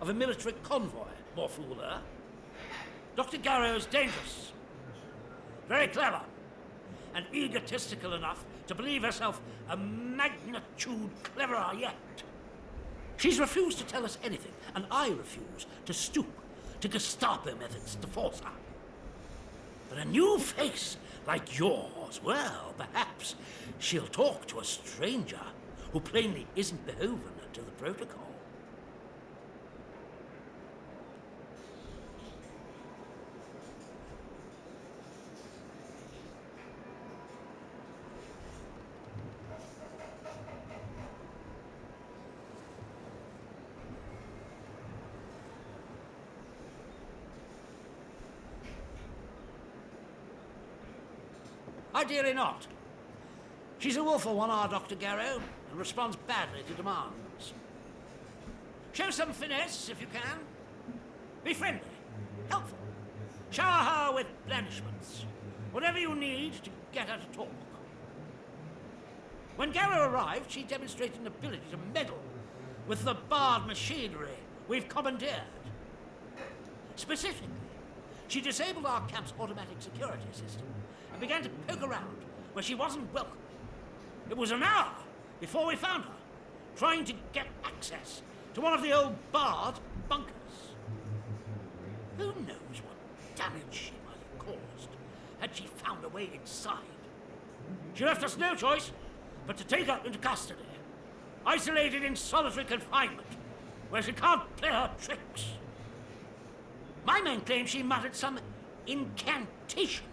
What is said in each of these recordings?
of a military convoy. More fool her. Dr. Garrow is dangerous, very clever, and egotistical enough to believe herself a magnitude cleverer yet. She's refused to tell us anything, and I refuse to stoop to Gestapo methods to force her. But a new face like yours, well, perhaps she'll talk to a stranger who plainly isn't beholden to the protocol. Ideally not. She's a willful one, our Dr. Garrow, and responds badly to demands. Show some finesse, if you can. Be friendly, helpful. Shower her with blandishments. Whatever you need to get her to talk. When Garrow arrived, she demonstrated an ability to meddle with the barred machinery we've commandeered. Specifically, she disabled our camp's automatic security system and began to poke around where she wasn't welcome. It was an hour before we found her, trying to get access to one of the old barred bunkers. Who knows what damage she might have caused had she found a way inside. She left us no choice but to take her into custody, isolated in solitary confinement, where she can't play her tricks. My men claim she muttered some incantation,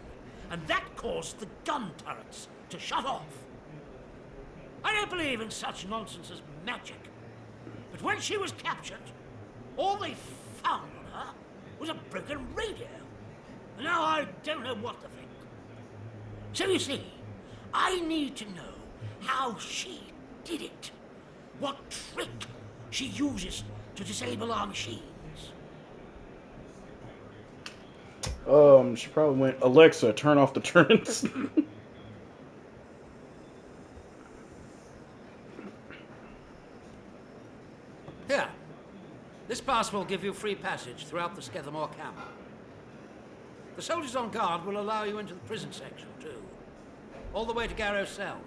and that caused the gun turrets to shut off. I don't believe in such nonsense as magic, but when she was captured, all they found on her was a broken radio. And now I don't know what to think. So you see, I need to know how she did it. What trick she uses to disable our machines. She probably went, Alexa, turn off the turrets. Here. This pass will give you free passage throughout the Skethermore camp. The soldiers on guard will allow you into the prison section, too. All the way to Garrow's cell.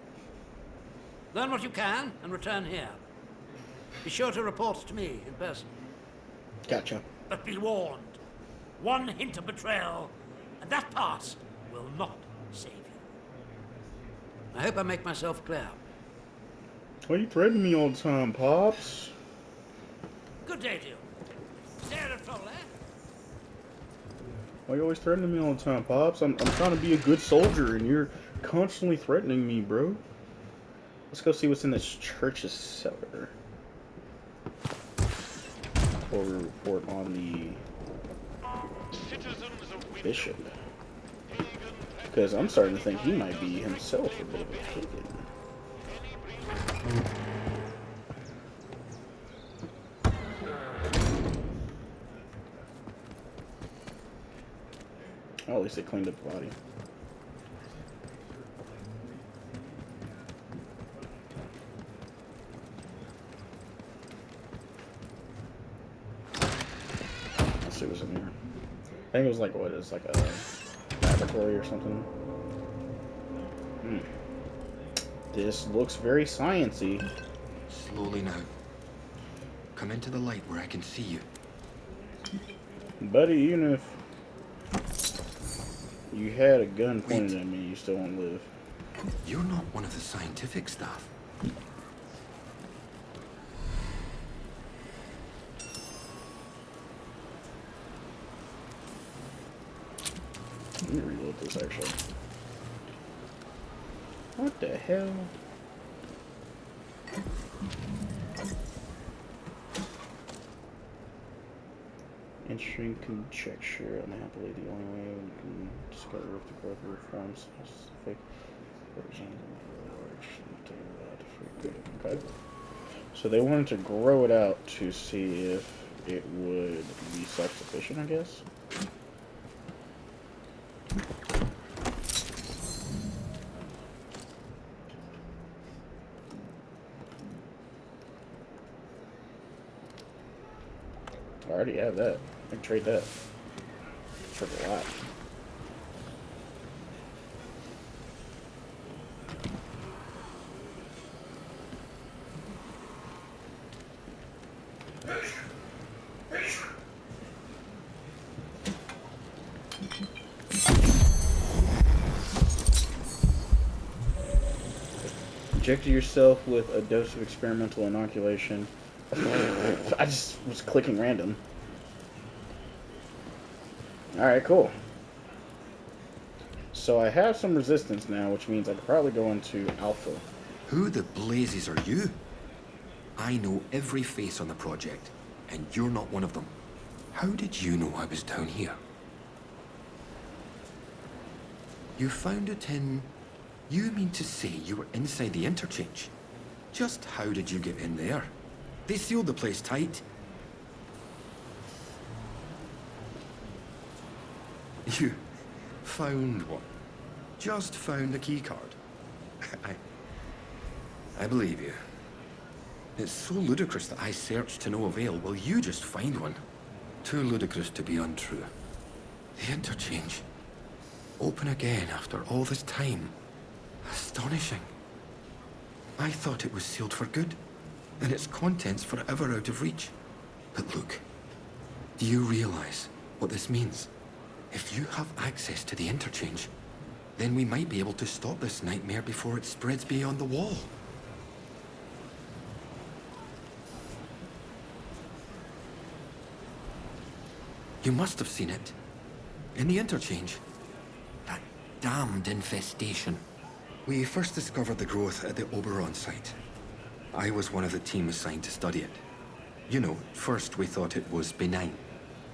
Learn what you can and return here. Be sure to report to me in person. Gotcha. But be warned. One hint of betrayal, and that pass will not save you. I hope I make myself clear. Why you threatening me all the time, Pops? Good day to you. Stay out of trouble, eh? Why you always threatening me all the time, Pops? I'm trying to be a good soldier, and you're constantly threatening me, bro. Let's go see what's in this church's cellar. Before we report on the bishop. Because I'm starting to think he might be himself a bit of a pagan. Oh, at least they cleaned up the body. Let's see what's in here. I think it was like, what is like a laboratory or something. This looks very sciencey. Slowly now. Come into the light where I can see you. Buddy, even if you had a gun pointed at me, you still won't live. You're not one of the scientific staff. Let me reload this actually. What the hell? Interesting conjecture. Unhappily, the only way we can discover if the growth reform specific versions of the large. Okay. So they wanted to grow it out to see if it would be self-sufficient, I guess. I already have that. I can trade that for a lot. Injected yourself with a dose of experimental inoculation. I just was clicking random. Alright, cool. So I have some resistance now, which means I could probably go into alpha. Who the blazes are you? I know every face on the project, and you're not one of them. How did you know I was down here? You found it in... You mean to say you were inside the interchange? Just how did you get in there? They sealed the place tight. You found one. Just found a keycard. I believe you. It's so ludicrous that I searched to no avail, while you just find one. Too ludicrous to be untrue. The interchange. Open again after all this time. Astonishing. I thought it was sealed for good, and its contents forever out of reach. But look, do you realize what this means? If you have access to the interchange, then we might be able to stop this nightmare before it spreads beyond the wall. You must have seen it. In the interchange. That damned infestation. We first discovered the growth at the Oberon site. I was one of the team assigned to study it. You know, first we thought it was benign.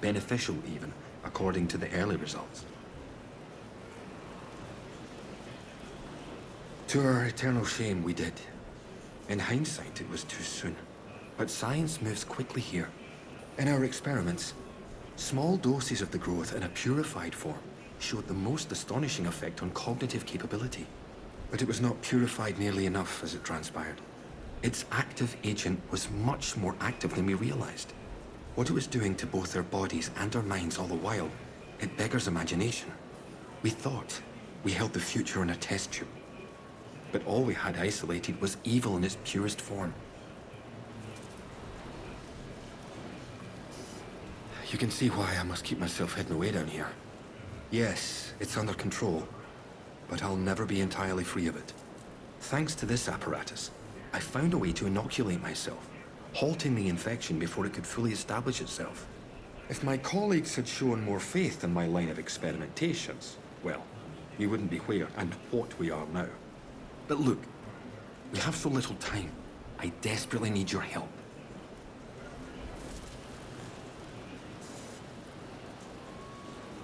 Beneficial even, according to the early results. To our eternal shame, we did. In hindsight, it was too soon. But science moves quickly here. In our experiments, small doses of the growth in a purified form showed the most astonishing effect on cognitive capability. But it was not purified nearly enough, as it transpired. Its active agent was much more active than we realized. What it was doing to both our bodies and our minds all the while, it beggars imagination. We thought we held the future in a test tube. But all we had isolated was evil in its purest form. You can see why I must keep myself hidden away down here. Yes, it's under control, but I'll never be entirely free of it. Thanks to this apparatus, I found a way to inoculate myself, halting the infection before it could fully establish itself. If my colleagues had shown more faith in my line of experimentations, well, we wouldn't be where and what we are now. But look, we have so little time. I desperately need your help.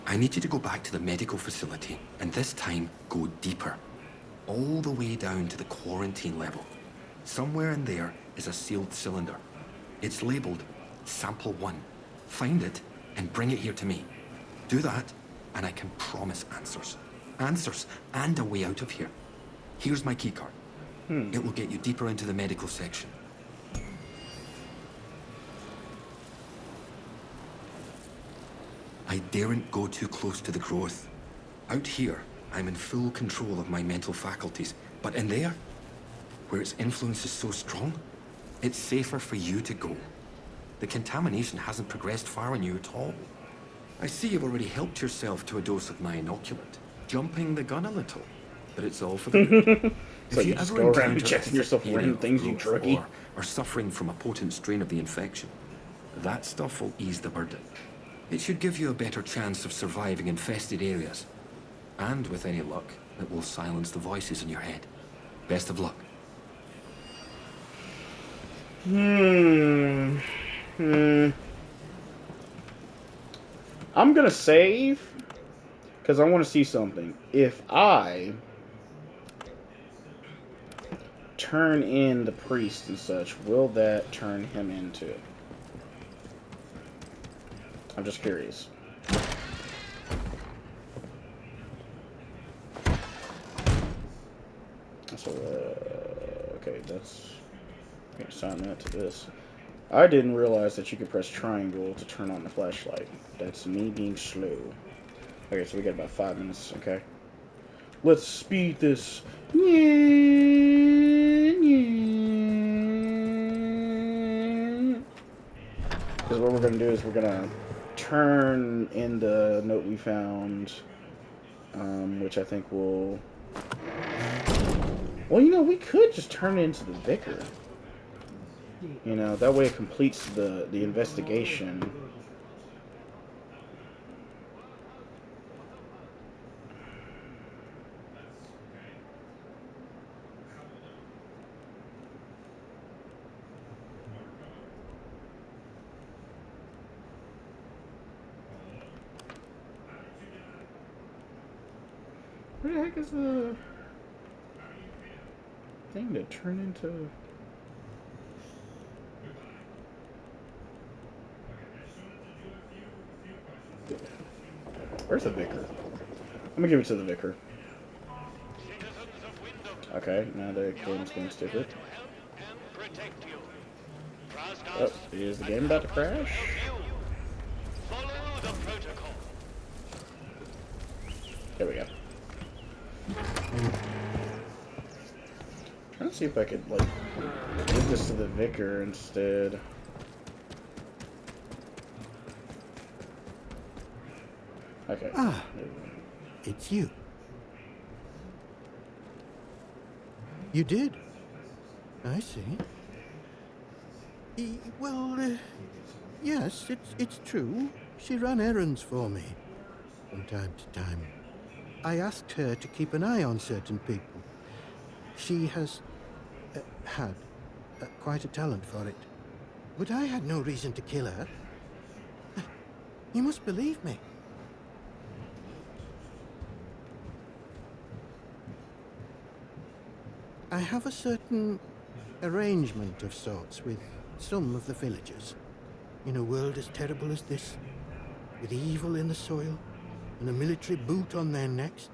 I need you to go back to the medical facility, and this time, go deeper. All the way down to the quarantine level. Somewhere in there is a sealed cylinder. It's labeled Sample 1. Find it, and bring it here to me. Do that, and I can promise answers. Answers, and a way out of here. Here's my keycard. It will get you deeper into the medical section. I daren't go too close to the growth. Out here, I'm in full control of my mental faculties. But in there, where its influence is so strong, it's safer for you to go. The contamination hasn't progressed far on you at all. I see you've already helped yourself to a dose of my inoculant. Jumping the gun a little, but it's all for the good. So you just go around injecting yourself with random things, you druggie. Or suffering from a potent strain of the infection, that stuff will ease the burden. It should give you a better chance of surviving infested areas. And with any luck, it will silence the voices in your head. Best of luck. I'm gonna save, because I want to see something. If I turn in the priest and such, will that turn him into it? I'm just curious. So, okay, that's... Okay, assign that to this. I didn't realize that you could press triangle to turn on the flashlight. That's me being slow. Okay, so we got about 5 minutes, okay? Let's speed this. Because what we're going to do is we're going to turn in the note we found, which I think will... Well, you know, we could just turn it into the vicar. You know, that way it completes the investigation. Where the heck is the thing to turn into? Where's the vicar? I'm gonna give it to the vicar. Okay, now the game's going stupid. Oh, is the game about to crash? There we go. Trying to see if I could, like, give this to the vicar instead. Okay. Ah, it's you. You did? I see. Well, yes, it's true. She ran errands for me from time to time. I asked her to keep an eye on certain people. She has had quite a talent for it. But I had no reason to kill her. You must believe me. I have a certain arrangement of sorts with some of the villagers. In a world as terrible as this, with evil in the soil and a military boot on their necks,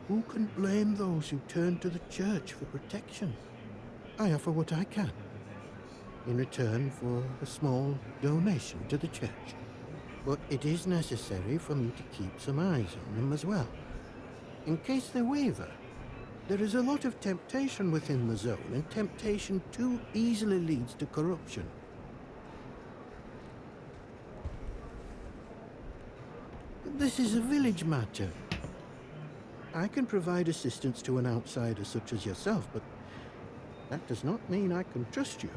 who can blame those who turn to the church for protection? I offer what I can, in return for a small donation to the church. But it is necessary for me to keep some eyes on them as well, in case they waver. There is a lot of temptation within the zone, and temptation too easily leads to corruption. This is a village matter. I can provide assistance to an outsider such as yourself, but that does not mean I can trust you.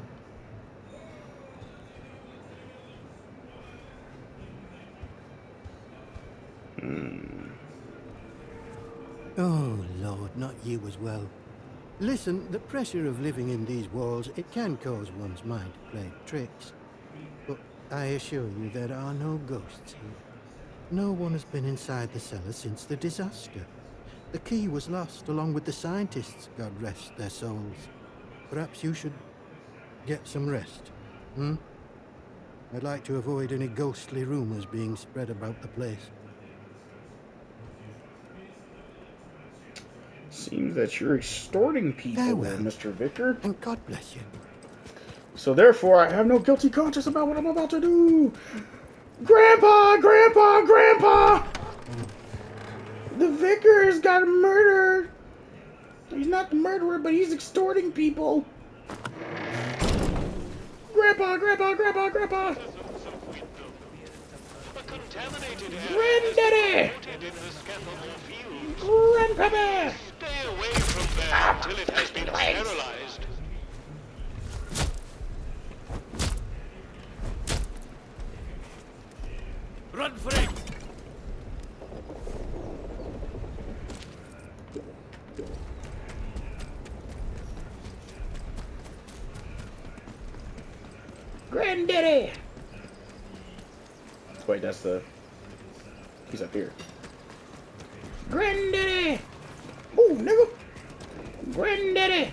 Oh, Lord, not you as well. Listen, the pressure of living in these walls, it can cause one's mind to play tricks. But I assure you there are no ghosts here. No one has been inside the cellar since the disaster. The key was lost along with the scientists, God rest their souls. Perhaps you should get some rest, I'd like to avoid any ghostly rumors being spread about the place. Seems that you're extorting people, Farewell. Mr. Vicar. And God bless you. So therefore, I have no guilty conscience about what I'm about to do. Grandpa! Grandpa! Grandpa! The vicar's got murdered. He's not the murderer, but he's extorting people. Grandpa! Grandpa! Grandpa! Grandpa! Granddaddy! Grandpapa! Stay away from there until it has been sterilized. Run for it! Granddaddy! Wait, that's the... He's up here. Granddaddy! Oh, nigga! Granddaddy!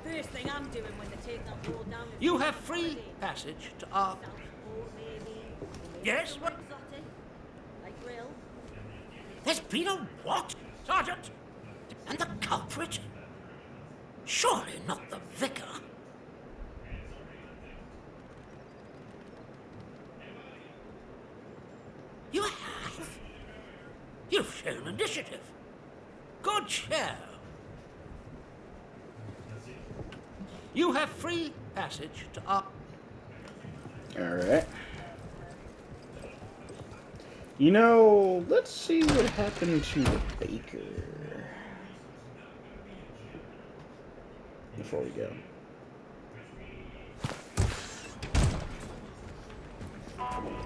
First thing I'm doing when they take that road down is... You have free passage to our... Southport, maybe. Yes? What? Exotic, like grill. There's been a what, Sergeant? And the culprit? Surely not the vicar. You have? You've shown initiative. Good show. You have free passage to our... Alright. You know, let's see what happened to the baker. Before we go.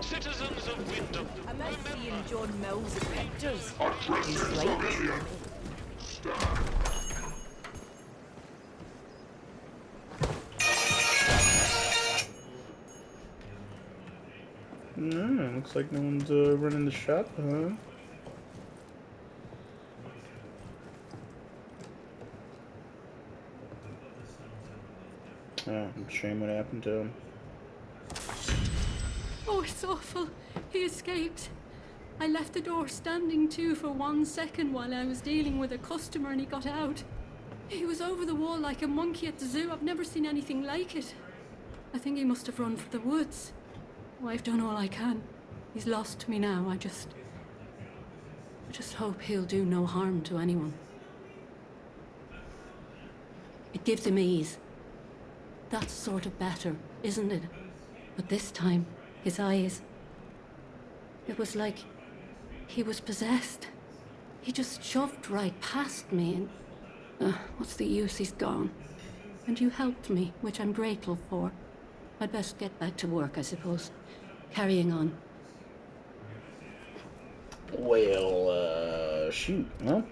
Citizens of Wyndham, I might see in John Mills' pictures. He's right. No, looks like no one's running the shop, huh? Oh, shame what happened to him. Oh, it's awful. He escaped. I left the door standing to for 1 second while I was dealing with a customer and he got out. He was over the wall like a monkey at the zoo. I've never seen anything like it. I think he must have run for the woods. Oh, I've done all I can. He's lost me now. I just hope he'll do no harm to anyone. It gives him ease. That's sort of better, isn't it? But this time, his eyes... It was like he was possessed. He just shoved right past me and... what's the use? He's gone. And you helped me, which I'm grateful for. I'd best get back to work, I suppose. Carrying on. Well, shoot. Well,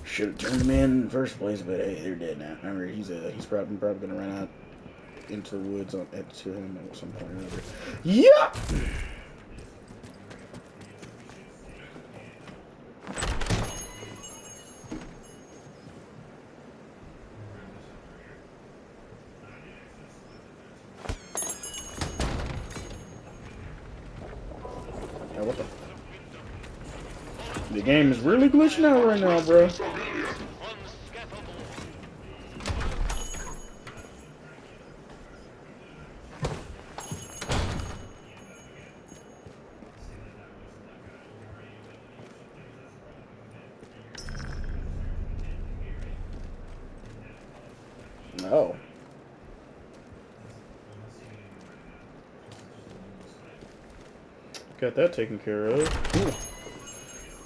should have turned him in the first place, but hey, they're dead now. Remember, he's probably gonna run out into the woods to him at some point or another. Yeah. Oh, what the game is really glitching out right now, bro. Oh. Got that taken care of. Cool.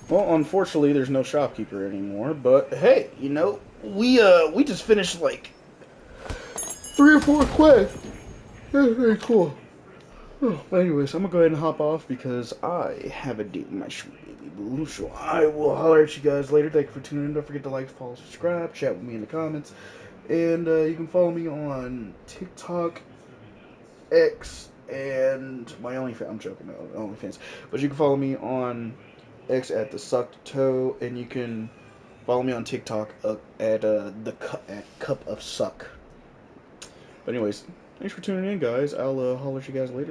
Well, unfortunately, there's no shopkeeper anymore. But hey, you know, we just finished like 3 or 4 quests. That's very cool. Oh, but anyways, I'm gonna go ahead and hop off because I have a date with my sweet baby boo. So I will holler at you guys later. Thank you for tuning in. Don't forget to like, follow, subscribe, chat with me in the comments, and you can follow me on TikTok, X, and my OnlyFans. I'm joking, no OnlyFans, but you can follow me on X at the Sucked Toe, and you can follow me on TikTok at Cup of Suck. But anyways, thanks for tuning in, guys. I'll holler at you guys later.